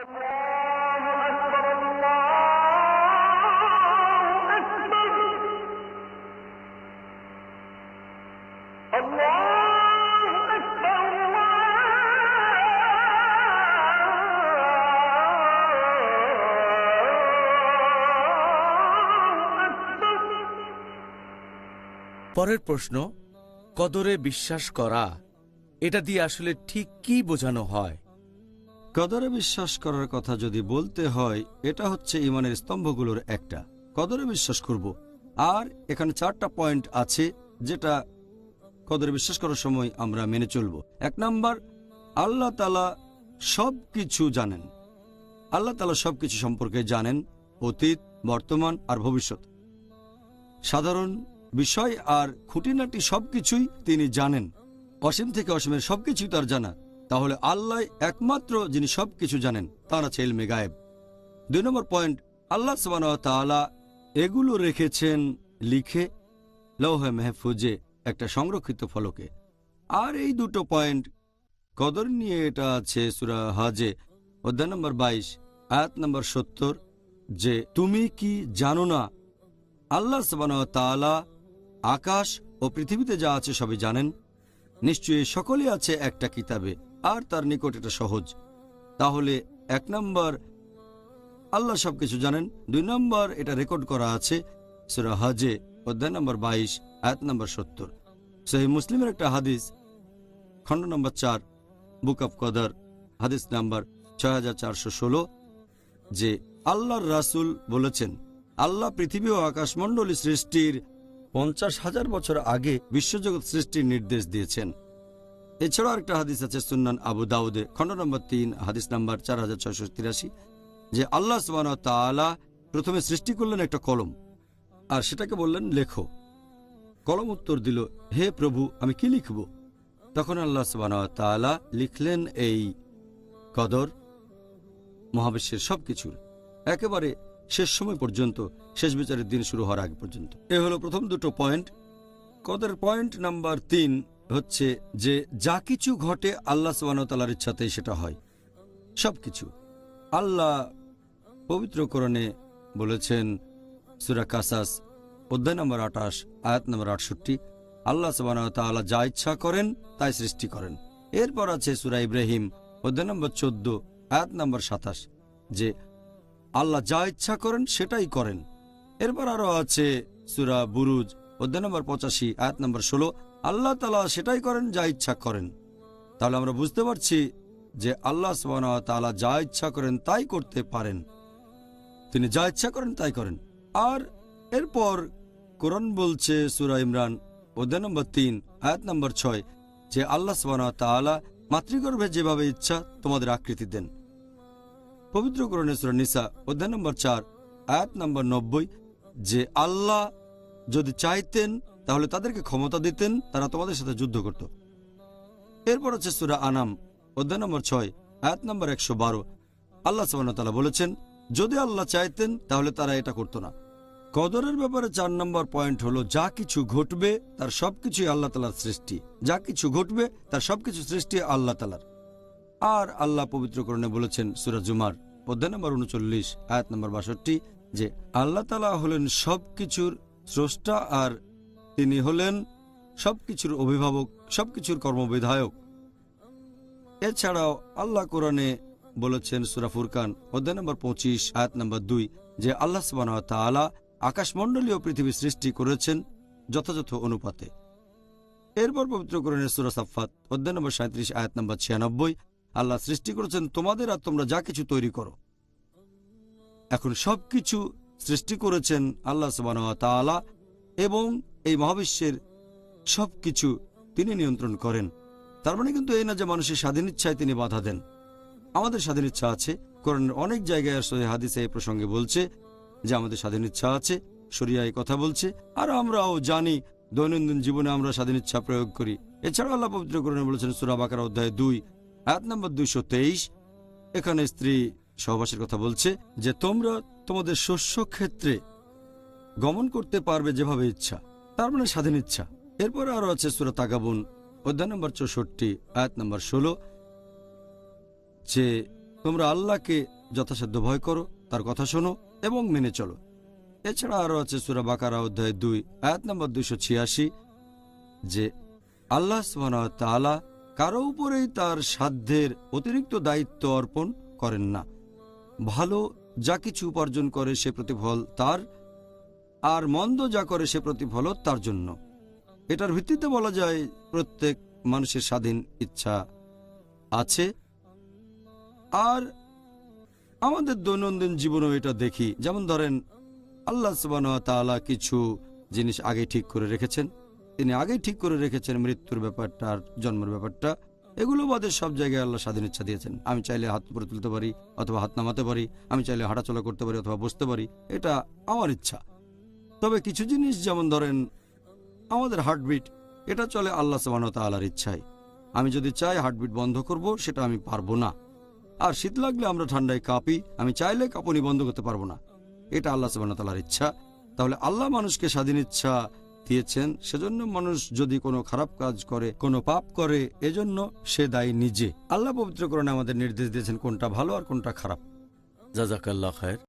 পরের প্রশ্ন, কদরে বিশ্বাস করা, এটা দিয়ে আসলে ঠিক কি বোঝানো হয়? কদরে বিশ্বাস করার কথা যদি বলতে হয়, এটা হচ্ছে ঈমানের স্তম্ভগুলোর একটা। কদরে বিশ্বাস করব, আর এখানে 4টা পয়েন্ট আছে যেটা কদরে বিশ্বাস করার সময় আমরা মেনে চলব। 1 নাম্বার, আল্লাহ তাআলা সব কিছু জানেন। আল্লাহ তাআলা সব কিছু সম্পর্কে জানেন, অতীত, বর্তমান আর ভবিষ্যৎ। সাধারণ বিষয় আর খুঁটিনাটি সবকিছুই তিনি জানেন। অসীম থেকে অসীমের সবকিছুই তার জানা। তাহলে আল্লাহ একমাত্র যিনি সবকিছু জানেন, তার আছে ইলমে গায়েব। 2 নম্বর পয়েন্ট, আল্লাহ সুবহানাহু ওয়া তাআলা এগুলো রেখেছেন লিখে লৌহে মাহফুজে, একটা সংরক্ষিত ফলকে। আর এই 2টো পয়েন্ট কদর নিয়ে এটা আছে সূরা হজে অধ্যায় নম্বর 22 আয়াত নম্বর 70, যে তুমি কি জানো না আল্লাহ সুবহানাহু ওয়া তাআলা আকাশ ও পৃথিবীতে যা আছে সবই জানেন। নিশ্চয়ই সকলেই আছে একটা কিতাবে, আর তার নিকট এটা সহজ। তাহলে 1 নম্বর, আল্লাহ সবকিছু জানেন। 2 নম্বর, এটা রেকর্ড করা আছে সূরা হজে অধ্যায় নম্বর 22 আয়াত নম্বর 70। সহিহ মুসলিমের একটা হাদিস, খণ্ড নম্বর 4, বুক অফ কদর, হাদিস নাম্বার 6416, যে আল্লাহর রাসূল বলেছেন, আল্লাহ পৃথিবী ও আকাশমণ্ডলী সৃষ্টির 50,000 বছর আগে বিশ্বজগৎ সৃষ্টির নির্দেশ দিয়েছেন। এছাড়াও একটা হাদিস আছে সুন্নান আবু দাউদে, খণ্ড নম্বর 3, হাদিস নাম্বার 4683, যে আল্লাহ সুবহানাহু ওয়া তাআলা প্রথমে সৃষ্টি করলেন একটা কলম, আর সেটাকে বললেন লেখো। কলম উত্তর দিল, হে প্রভু, আমি কি লিখব? তখন আল্লাহ সুবহানাহু ওয়া তাআলা লিখলেন এই কদর, মহাবিশ্বের সবকিছুর, একেবারে শেষ সময় পর্যন্ত, শেষ বিচারের দিন শুরু হওয়ার আগে পর্যন্ত। এ হলো প্রথম 2টো পয়েন্ট। কদর পয়েন্ট নাম্বার 3 হচ্ছে যে যা কিছু ঘটে আল্লাহ সুবহানাহু ওয়া তাআলার ইচ্ছাতেই সেটা হয়, সবকিছু। আল্লাহ পবিত্র কোরআনে বলেছেন সূরা কাসাস অধ্যায় নম্বর 28 আয়াত নম্বর 68, আল্লাহ সুবহানাহু ওয়া তাআলা যা ইচ্ছা করেন তাই সৃষ্টি করেন। এরপর আছে সূরা ইব্রাহিম অধ্যায় নম্বর 14 আয়াত নম্বর 27, যে আল্লাহ যা ইচ্ছা করেন সেটাই করেন। এরপর আরো আছে সূরা বুরুজ অধ্যায় নম্বর 85 আয়াত নম্বর 16, আল্লাহ তাআলা সেটাই করেন যা ইচ্ছা করেন। তাহলে আমরা বুঝতে পারছি যে আল্লাহ সুবহানাহু ওয়া তাআলা যা ইচ্ছা করেন তাই করতে পারেন, তিনি যা ইচ্ছা করেন তাই করেন। আর এরপর কোরআন বলছে সূরা ইমরান অধ্যায় নম্বর 3 আয়াত নম্বর 6, যে আল্লাহ সুবহানাহু ওয়া তাআলা মাতৃগর্ভে যেভাবে ইচ্ছা তোমাদের আকৃতি দেন। পবিত্র কোরআনে সূরা নিসা অধ্যায় নম্বর 4 আয়াত নম্বর 90, যে আল্লাহ যদি চাইতেন তাহলে তাদেরকে ক্ষমতা দিতেন, তারা তোমাদের সাথে যুদ্ধ করত। এরপর আছে সূরা আনাম অধ্যায় নম্বর 6 আয়াত নম্বর 112, আল্লাহ সুবহানাহু ওয়া তাআলা বলেছেন, যদি আল্লাহ চাইতেন তাহলে তারা এটা করত না। কদরের ব্যাপারে 4 নম্বর পয়েন্ট হলো, যা কিছু ঘটবে তার সবকিছুই আল্লাহ তাআলার সৃষ্টি। যা কিছু ঘটবে তার সবকিছু সৃষ্টি আল্লাহ তাআলার। আর আল্লাহ পবিত্র কোরআনে বলেছেন সূরা জুমার অধ্যায় নম্বর 39 আয়াত নম্বর 62, যে আল্লাহ তাআলা হলেন সবকিছুর স্রষ্টা, আর তিনি হলেন সবকিছুর অভিভাবক, সবকিছুর কর্মবিধায়ক। এছাড়াও আল্লাহ কোরআনে বলেছেন সূরা ফুরকান অধ্যায় নম্বর 25 আয়াত নম্বর 2, যে আল্লাহ সুবহানাহু ওয়া তাআলা আকাশমণ্ডলী ও পৃথিবী সৃষ্টি করেছেন যথাযথ অনুপাতে। এরপর পবিত্র কোরআনের সূরা সাফফাত অধ্যায় নম্বর 37 আয়াত নম্বর 96, আল্লাহ সৃষ্টি করেছেন তোমাদের আর তোমরা যা কিছু তৈরি করো। এখন সবকিছু সৃষ্টি করেছেন আল্লাহ সুবহানাহু ওয়া তাআলা, এবং এই মহাবিশ্বের সবকিছু তিনি নিয়ন্ত্রণ করেন। তার মানে কিন্তু এই না যে মানুষের স্বাধীন ইচ্ছায় তিনি বাধা দেন। আমাদের স্বাধীন ইচ্ছা আছে। কোরআনের অনেক জায়গায় আর সহিহ হাদিসে এই প্রসঙ্গে বলছে যে আমাদের স্বাধীন ইচ্ছা আছে, শরিয়া এই কথা বলছে, আর আমরাও জানি দৈনন্দিন জীবনে আমরা স্বাধীন ইচ্ছা প্রয়োগ করি। এছাড়াও আল্লাহ পবিত্র কোরআনে বলেছেন সূরা বাকারা অধ্যায় 2 আয়াত নম্বর 223, এখানে স্ত্রী সহবাসের কথা বলছে, যে তোমরা তোমাদের শস্য ক্ষেত্রে গমন করতে পারবে যেভাবে ইচ্ছা, তার মানে স্বাধীন ইচ্ছা। এরপরে আরো আছে সূরা তাগাবুন অধ্যায় নম্বর 64 আয়াত নম্বর 16, যে তোমরা আল্লাহকে যথাসাধ্য ভয় করো, তার কথা শোনো এবং মেনে চলো। এছাড়া আরও আছে সূরা বাকারা অধ্যায় 2 আয়াত নম্বর 286, যে আল্লাহ সুবহানাহু ওয়া তাআলা কারো উপরেই তার সাধ্যের অতিরিক্ত দায়িত্ব অর্পণ করেন না। ভালো যা কিছু উপার্জন করে সে প্রতিফল তার, আর মন্দ যা করে সে প্রতিফলও তার জন্য। এটার ভিত্তিতে বলা যায় প্রত্যেক মানুষের স্বাধীন ইচ্ছা আছে। আর আমাদের দৈনন্দিন জীবনেও এটা দেখি, যেমন ধরেন আল্লাহ সুবহানাহু ওয়া তাআলা কিছু জিনিস আগে ঠিক করে রেখেছেন। তিনি আগেই ঠিক করে রেখেছেন মৃত্যুর ব্যাপারটা আর জন্মের ব্যাপারটা। এগুলো বাদে সব জায়গায় আল্লাহ স্বাধীন ইচ্ছা দিয়েছেন। আমি চাইলে হাত উপরে তুলতে পারি অথবা হাত নামাতে পারি, আমি চাইলে হাঁটাচলা করতে পারি অথবা বসতে পারি, এটা আমার ইচ্ছা। তবে কিছু জিনিস যেমন ধরেন আমাদের হার্টবিট, এটা চলে আল্লাহ সুবহানাহু ওয়া তাআলার ইচ্ছায়। আমি যদি চাই হার্টবিট বন্ধ করব, সেটা আমি পারবো না। আর শীত লাগলে আমরা ঠান্ডায় কাঁপি, আমি চাইলে কাঁপুনি বন্ধ করতে পারবো না, এটা আল্লাহ সুবহানাহু ওয়া তাআলার ইচ্ছা। তাহলে আল্লাহ মানুষকে স্বাধীন ইচ্ছা দিয়েছেন, সেজন্য মানুষ যদি কোনো খারাপ কাজ করে, কোনো পাপ করে, এজন্য সে দায়ী নিজে। আল্লাহ পবিত্র কোরআনে আমাদের নির্দেশ দিয়েছেন কোনটা ভালো আর কোনটা খারাপ। জাযাকাল্লাহ খায়ের।